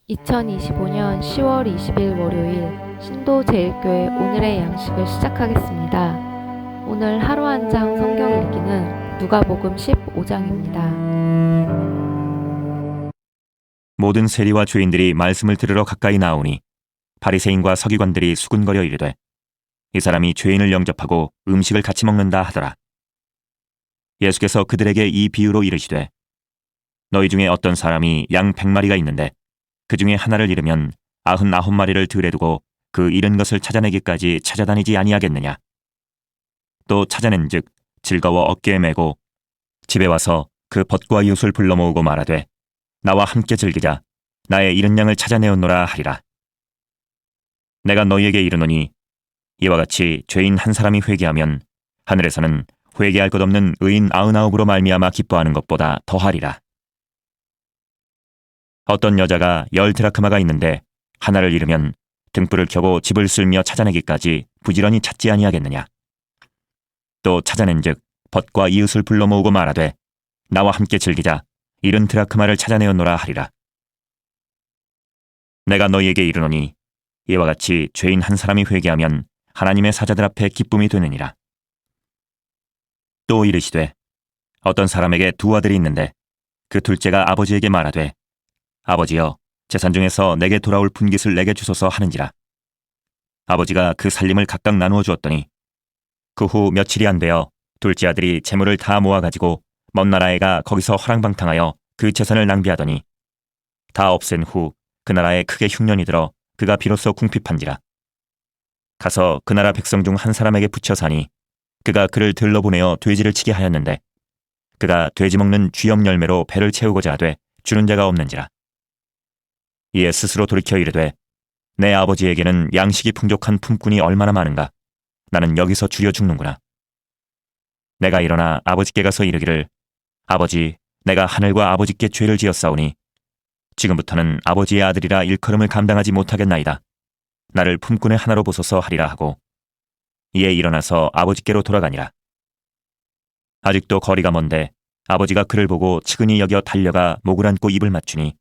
2025년 10월 20일 월요일 신도제일교회 오늘의 양식을 시작하겠습니다. 오늘 하루 한 장 성경 읽기는 누가복음 15장입니다. 모든 세리와 죄인들이 말씀을 들으러 가까이 나오니 바리새인과 서기관들이 수군거려 이르되 이 사람이 죄인을 영접하고 음식을 같이 먹는다 하더라. 예수께서 그들에게 이 비유로 이르시되 너희 중에 어떤 사람이 양 100마리가 있는데 그 중에 하나를 잃으면 99마리를 들에 두고 그 잃은 것을 찾아내기까지 찾아다니지 아니하겠느냐. 또 찾아낸즉 즐거워 어깨에 메고 집에 와서 그 벗과 이웃을 불러 모으고 말하되 나와 함께 즐기자. 나의 잃은 양을 찾아내었노라 하리라. 내가 너희에게 이르노니 이와 같이 죄인 한 사람이 회개하면 하늘에서는 회개할 것 없는 의인 99으로 말미암아 기뻐하는 것보다 더하리라. 어떤 여자가 10드라크마가 있는데 하나를 잃으면 등불을 켜고 집을 쓸며 찾아내기까지 부지런히 찾지 아니하겠느냐. 또 찾아낸즉 벗과 이웃을 불러 모으고 말하되 나와 함께 즐기자. 잃은 드라크마를 찾아내었노라 하리라. 내가 너희에게 이르노니 이와 같이 죄인 한 사람이 회개하면 하나님의 사자들 앞에 기쁨이 되느니라. 또 이르시되 어떤 사람에게 두 아들이 있는데 그 둘째가 아버지에게 말하되 아버지여 재산 중에서 내게 돌아올 분깃을 내게 주소서 하는지라. 아버지가 그 살림을 각각 나누어 주었더니 그 후 며칠이 안 되어 둘째 아들이 재물을 다 모아가지고 먼 나라에 가 거기서 허랑방탕하여 그 재산을 낭비하더니 다 없앤 후 그 나라에 크게 흉년이 들어 그가 비로소 궁핍한지라. 가서 그 나라 백성 중 한 사람에게 붙여 사니 그가 그를 들러보내어 돼지를 치게 하였는데 그가 돼지 먹는 쥐염 열매로 배를 채우고자 하되 주는 자가 없는지라. 이에 스스로 돌이켜 이르되 내 아버지에게는 양식이 풍족한 품꾼이 얼마나 많은가. 나는 여기서 줄여 죽는구나. 내가 일어나 아버지께 가서 이르기를 아버지 내가 하늘과 아버지께 죄를 지었사오니 지금부터는 아버지의 아들이라 일컬음을 감당하지 못하겠나이다. 나를 품꾼의 하나로 보소서 하리라 하고 이에 일어나서 아버지께로 돌아가니라. 아직도 거리가 먼데 아버지가 그를 보고 측은히 여겨 달려가 목을 안고 입을 맞추니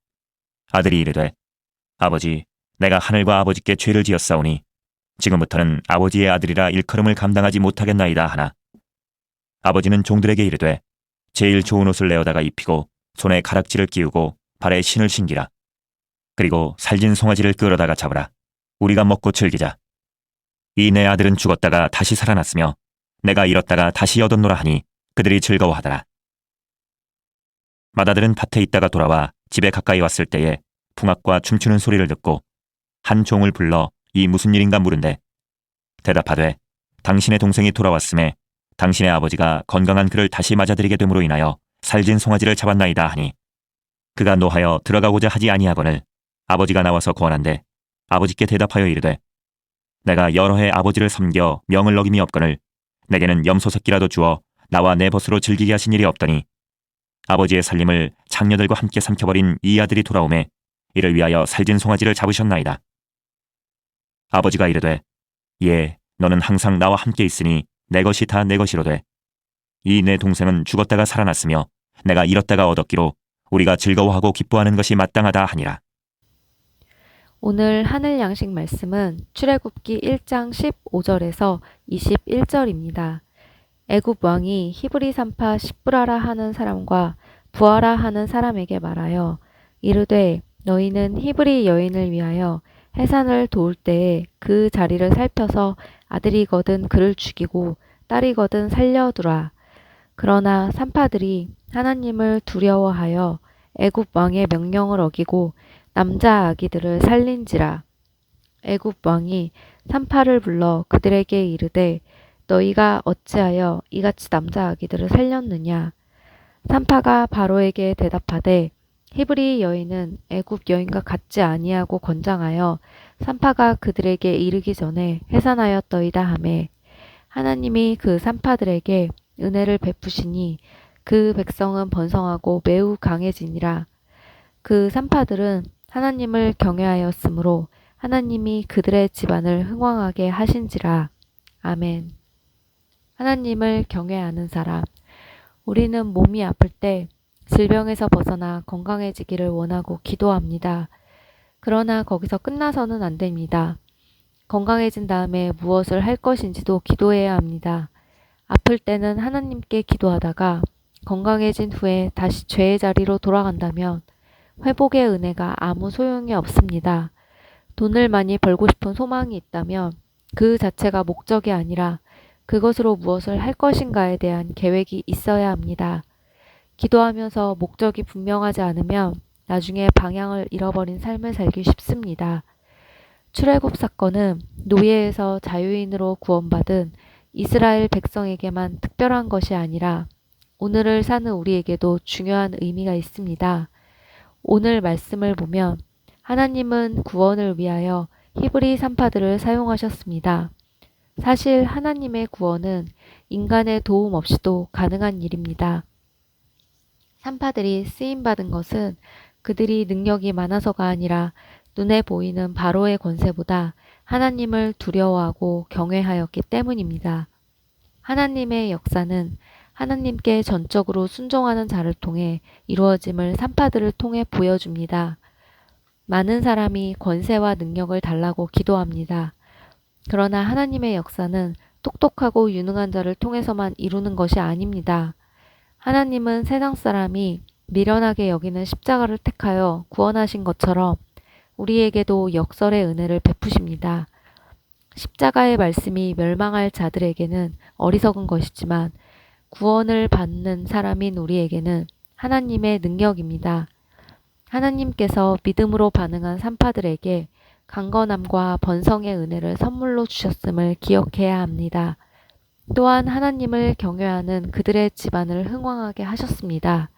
아들이 이르되 아버지 내가 하늘과 아버지께 죄를 지었사오니 지금부터는 아버지의 아들이라 일컬음을 감당하지 못하겠나이다 하나 아버지는 종들에게 이르되 제일 좋은 옷을 내어다가 입히고 손에 가락지를 끼우고 발에 신을 신기라. 그리고 살진 송아지를 끌어다가 잡으라. 우리가 먹고 즐기자. 이 내 아들은 죽었다가 다시 살아났으며 내가 잃었다가 다시 얻었노라 하니 그들이 즐거워하더라. 맏아들은 밭에 있다가 돌아와 집에 가까이 왔을 때에 풍악과 춤추는 소리를 듣고 한 종을 불러 이 무슨 일인가 물은데 대답하되 당신의 동생이 돌아왔음에 당신의 아버지가 건강한 그를 다시 맞아들이게 됨으로 인하여 살진 송아지를 잡았나이다 하니 그가 노하여 들어가고자 하지 아니하거늘 아버지가 나와서 권한대 아버지께 대답하여 이르되 내가 여러 해 아버지를 섬겨 명을 어김이 없거늘 내게는 염소 새끼라도 주어 나와 내 벗으로 즐기게 하신 일이 없더니 아버지의 살림을 장녀들과 함께 삼켜버린 이 아들이 돌아오매 이를 위하여 살진 송아지를 잡으셨나이다. 아버지가 이르되 예 너는 항상 나와 함께 있으니 내 것이 다 내 것이로되 이 내 동생은 죽었다가 살아났으며 내가 잃었다가 얻었기로 우리가 즐거워하고 기뻐하는 것이 마땅하다 하니라. 오늘 하늘 양식 말씀은 출애굽기 1장 15절에서 21절입니다. 애굽 왕이 히브리 산파 십브라라 하는 사람과 부하라 하는 사람에게 말하여 이르되 너희는 히브리 여인을 위하여 해산을 도울 때에 그 자리를 살펴서 아들이거든 그를 죽이고 딸이거든 살려두라. 그러나 산파들이 하나님을 두려워하여 애굽 왕의 명령을 어기고 남자 아기들을 살린지라. 애굽 왕이 산파를 불러 그들에게 이르되 너희가 어찌하여 이같이 남자 아기들을 살렸느냐. 산파가 바로에게 대답하되 히브리 여인은 애굽 여인과 같지 아니하고 건장하여 산파가 그들에게 이르기 전에 해산하였더이다 하매 하나님이 그 산파들에게 은혜를 베푸시니 그 백성은 번성하고 매우 강해지니라. 그 산파들은 하나님을 경외하였으므로 하나님이 그들의 집안을 흥왕하게 하신지라. 아멘. 하나님을 경외하는 사람. 우리는 몸이 아플 때 질병에서 벗어나 건강해지기를 원하고 기도합니다. 그러나 거기서 끝나서는 안 됩니다. 건강해진 다음에 무엇을 할 것인지도 기도해야 합니다. 아플 때는 하나님께 기도하다가 건강해진 후에 다시 죄의 자리로 돌아간다면 회복의 은혜가 아무 소용이 없습니다. 돈을 많이 벌고 싶은 소망이 있다면 그 자체가 목적이 아니라 그것으로 무엇을 할 것인가에 대한 계획이 있어야 합니다. 기도하면서 목적이 분명하지 않으면 나중에 방향을 잃어버린 삶을 살기 쉽습니다. 출애굽 사건은 노예에서 자유인으로 구원받은 이스라엘 백성에게만 특별한 것이 아니라 오늘을 사는 우리에게도 중요한 의미가 있습니다. 오늘 말씀을 보면 하나님은 구원을 위하여 히브리 산파들을 사용하셨습니다. 사실 하나님의 구원은 인간의 도움 없이도 가능한 일입니다. 산파들이 쓰임받은 것은 그들이 능력이 많아서가 아니라 눈에 보이는 바로의 권세보다 하나님을 두려워하고 경외하였기 때문입니다. 하나님의 역사는 하나님께 전적으로 순종하는 자를 통해 이루어짐을 산파들을 통해 보여줍니다. 많은 사람이 권세와 능력을 달라고 기도합니다. 그러나 하나님의 역사는 똑똑하고 유능한 자를 통해서만 이루는 것이 아닙니다. 하나님은 세상 사람이 미련하게 여기는 십자가를 택하여 구원하신 것처럼 우리에게도 역설의 은혜를 베푸십니다. 십자가의 말씀이 멸망할 자들에게는 어리석은 것이지만 구원을 받는 사람인 우리에게는 하나님의 능력입니다. 하나님께서 믿음으로 반응한 산파들에게 강건함과 번성의 은혜를 선물로 주셨음을 기억해야 합니다. 또한 하나님을 경외하는 그들의 집안을 흥왕하게 하셨습니다.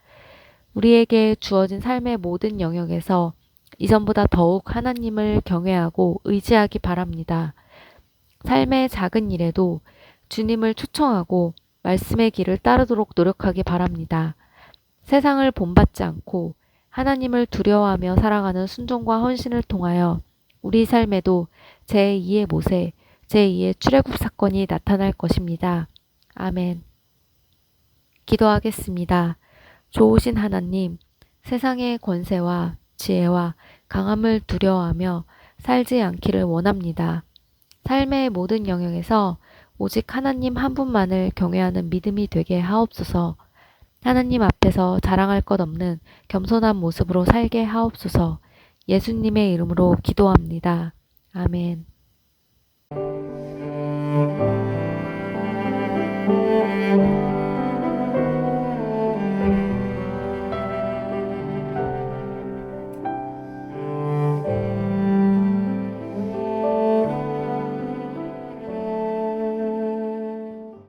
우리에게 주어진 삶의 모든 영역에서 이전보다 더욱 하나님을 경외하고 의지하기 바랍니다. 삶의 작은 일에도 주님을 초청하고 말씀의 길을 따르도록 노력하기 바랍니다. 세상을 본받지 않고 하나님을 두려워하며 살아가는 순종과 헌신을 통하여 우리 삶에도 제2의 모세, 제2의 출애굽 사건이 나타날 것입니다. 아멘. 기도하겠습니다. 좋으신 하나님, 세상의 권세와 지혜와 강함을 두려워하며 살지 않기를 원합니다. 삶의 모든 영역에서 오직 하나님 한 분만을 경외하는 믿음이 되게 하옵소서. 하나님 앞에서 자랑할 것 없는 겸손한 모습으로 살게 하옵소서. 예수님의 이름으로 기도합니다. 아멘.